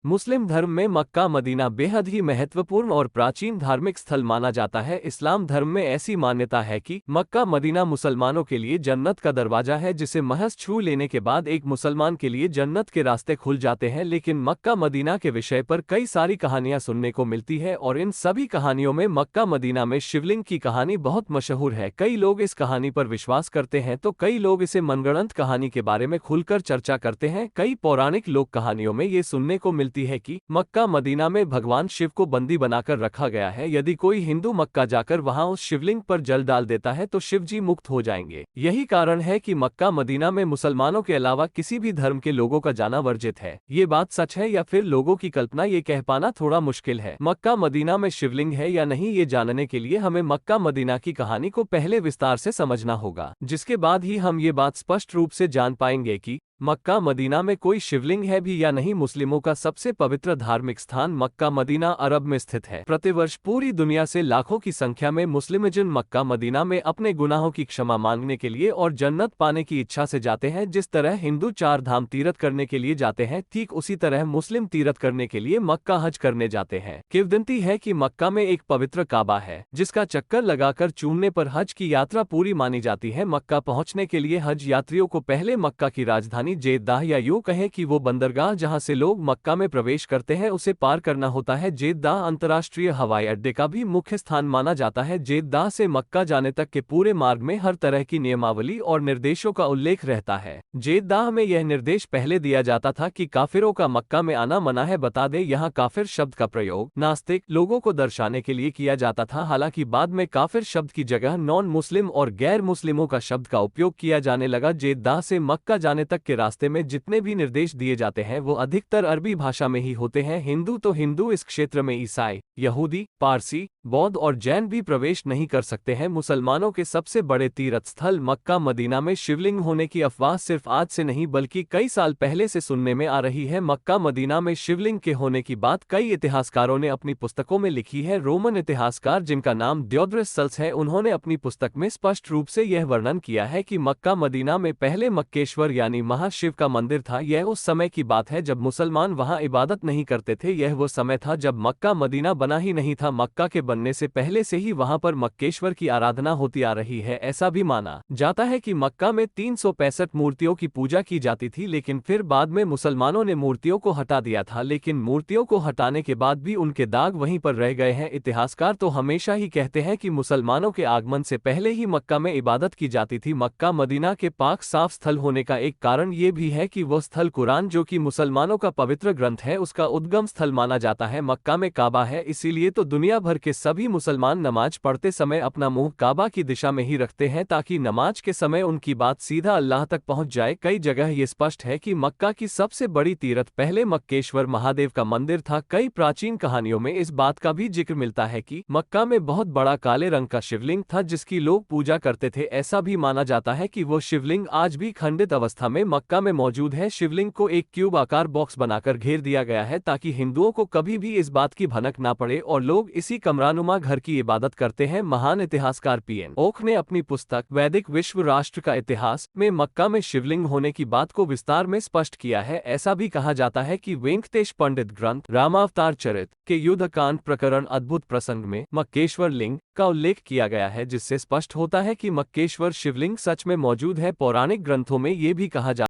मुस्लिम धर्म में Mecca Medina बेहद ही महत्वपूर्ण और प्राचीन धार्मिक स्थल माना जाता है। इस्लाम धर्म में ऐसी मान्यता है कि मक्का मदीना मुसलमानों के लिए जन्नत का दरवाजा है, जिसे महज छू लेने के बाद एक मुसलमान के लिए जन्नत के रास्ते खुल जाते हैं। लेकिन मक्का मदीना के विषय पर कई सारी कहानियां सुनने को मिलती है और इन सभी कहानियों में मक्का मदीना में शिवलिंग की कहानी बहुत मशहूर है। कई लोग इस कहानी पर विश्वास करते हैं तो कई लोग इसे मनगढ़ंत कहानी के बारे में खुलकर चर्चा करते हैं। कई पौराणिक लोक कहानियों में ये सुनने को मिलती है कि मक्का मदीना में भगवान शिव को बंदी बनाकर रखा गया है। यदि कोई हिंदू मक्का जाकर वहां उस शिवलिंग पर जल डाल देता है तो शिव जी मुक्त हो जाएंगे। यही कारण है कि मक्का मदीना में मुसलमानों के अलावा किसी भी धर्म के लोगों का जाना वर्जित है। ये बात सच है या फिर लोगों की कल्पना, ये कह पाना थोड़ा मुश्किल है। मक्का मदीना में शिवलिंग है या नहीं, ये जानने के लिए हमें मक्का मदीना की कहानी को पहले विस्तार से समझना होगा, जिसके बाद ही हम ये बात स्पष्ट रूप से जान पाएंगे कि मक्का मदीना में कोई शिवलिंग है भी या नहीं। मुस्लिमों का सबसे पवित्र धार्मिक स्थान मक्का मदीना अरब में स्थित है। प्रतिवर्ष पूरी दुनिया से लाखों की संख्या में मुस्लिमजन मक्का मदीना में अपने गुनाहों की क्षमा मांगने के लिए और जन्नत पाने की इच्छा से जाते हैं। जिस तरह हिंदू 4 धाम तीर्थ करने के लिए जाते हैं, ठीक उसी तरह मुस्लिम तीर्थ करने के लिए मक्का हज करने जाते हैं। किंवदंती है कि मक्का में एक पवित्र काबा है, जिसका चक्कर लगाकर चूमने पर हज की यात्रा पूरी मानी जाती है। मक्का पहुंचने के लिए हज यात्रियों को पहले मक्का की राजधानी जेद्दाह, या यूं कहें कि वो बंदरगाह जहां से लोग मक्का में प्रवेश करते हैं, उसे पार करना होता है। जेद्दाह अंतर्राष्ट्रीय हवाई अड्डे का भी मुख्य स्थान माना जाता है। जेद्दाह से मक्का जाने तक के पूरे मार्ग में हर तरह की नियमावली और निर्देशों का उल्लेख रहता है। जेद्दाह में यह निर्देश पहले दिया जाता था कि काफिरों का मक्का में आना मना है। बता दें, यहाँ काफिर शब्द का प्रयोग नास्तिक लोगों को दर्शाने के लिए किया जाता था। हालांकि बाद में काफिर शब्द की जगह नॉन मुस्लिम और गैर मुस्लिमों का शब्द का उपयोग किया जाने लगा। जेद्दाह से मक्का जाने तक के रास्ते में जितने भी निर्देश दिए जाते हैं वो अधिकतर अरबी भाषा में ही होते हैं। हिंदू तो हिंदू, इस क्षेत्र में ईसाई, यहूदी, पारसी, बौद्ध और जैन भी प्रवेश नहीं कर सकते हैं। मुसलमानों के सबसे बड़े तीर्थ स्थल मक्का मदीना में शिवलिंग होने की अफवाह सिर्फ आज से नहीं बल्कि कई साल पहले से सुनने में आ रही है। मक्का मदीना में शिवलिंग के होने की बात कई इतिहासकारों ने अपनी पुस्तकों में लिखी है। रोमन इतिहासकार जिनका नाम दियोड्रस सल्स है, उन्होंने अपनी पुस्तक में स्पष्ट रूप से यह वर्णन किया है कि मक्का मदीना में पहले मक्केश्वर यानी महाशिव का मंदिर था। यह उस समय की बात है जब मुसलमान वहां इबादत नहीं करते थे। यह वो समय था जब मक्का मदीना बना ही नहीं था। मक्का के बनने से पहले से ही वहां पर मक्केश्वर की आराधना होती आ रही है। ऐसा भी माना जाता है कि मक्का में 365 मूर्तियों की पूजा की जाती थी, लेकिन फिर बाद में मुसलमानों ने मूर्तियों को हटा दिया था। लेकिन मूर्तियों को हटाने के बाद भी उनके दाग वहीं पर रह गए हैं। इतिहासकार तो हमेशा ही कहते हैं कि मुसलमानों के आगमन से पहले ही मक्का में इबादत की जाती थी। मक्का मदीना के पाक साफ स्थल होने का एक कारण ये भी है कि वह स्थल कुरान, जो कि मुसलमानों का पवित्र ग्रंथ है, उसका उद्गम स्थल माना जाता है। मक्का में काबा है, इसीलिए तो दुनिया भर के सभी मुसलमान नमाज पढ़ते समय अपना मुंह काबा की दिशा में ही रखते हैं, ताकि नमाज के समय उनकी बात सीधा अल्लाह तक पहुंच जाए। कई जगह ये स्पष्ट है कि मक्का की सबसे बड़ी तीर्थ पहले मक्केश्वर महादेव का मंदिर था। कई प्राचीन कहानियों में इस बात का भी जिक्र मिलता है कि मक्का में बहुत बड़ा काले रंग का शिवलिंग था, जिसकी लोग पूजा करते थे। ऐसा भी माना जाता है कि वो शिवलिंग आज भी खंडित अवस्था में मक्का में मौजूद है। शिवलिंग को एक क्यूब आकार बॉक्स बनाकर घेर दिया गया है, ताकि हिंदुओं को कभी भी इस बात की भनक ना पड़े और लोग इसी कमरानुमा घर की इबादत करते हैं। महान इतिहासकार पीएन ओक ने अपनी पुस्तक वैदिक विश्व राष्ट्र का इतिहास में मक्का में शिवलिंग होने की बात को विस्तार में स्पष्ट किया है। ऐसा भी कहा जाता है कि वेंकटेश पंडित ग्रंथ रामावतार चरित के युद्धकांड प्रकरण अद्भुत प्रसंग में मक्केश्वर लिंग का उल्लेख किया गया है, जिससे स्पष्ट होता है कि मक्केश्वर शिवलिंग सच में मौजूद है। पौराणिक ग्रंथों में ये भी कहा जाता